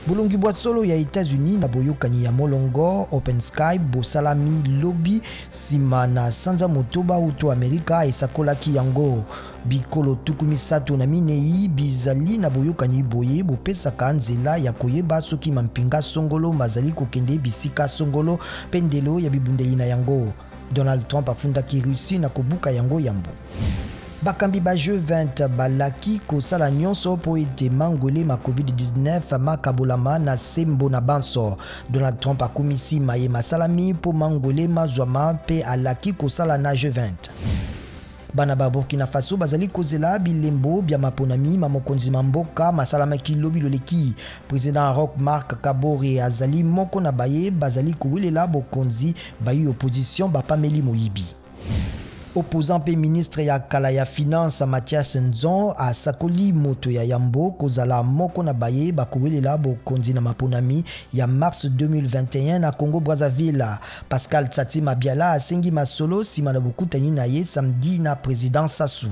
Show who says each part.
Speaker 1: Bolongi bwa solo ya États-Unis na boyokani ya molongo Open Sky bosalami lobby sima na sanza motoba uto Amerika esakolaki yango bikolo tukumisatu na minei bizali na boyokani boye bopesaka nzela ya koyeba soki mampinga songolo mazali kokende bisika songolo pendelo ya bibundeli na yango. Donald Trump afundaki Russie na kobuka yango yambo. Bakambi ba G20 balaki kosala nyonso po ete mangole ma COVID-19 makabolama na sembo na banso. Donald Trump akumisi maye masalami po mangole mazwama pe alaki kosala na G20. Bana ba Burkina Faso bazali kozela bilembo bya maponami mamokonzi mamboka masalama kilobi loleki. Président Roch Marc Kabore azali moko na baye bazali kowelela bokonzi bayi opposition bapameli Moyibi. Opposant pe ministre ya kala ya finance Mathias Nzon a sakoli moto ya yambo kozala moko na baye bakowelela bokonzi na maponami ya mars 2021 na Congo Brazzaville. Pascal Tsati Mabiala asengi masolo sima na bokutani na ye samedi na président Sassou.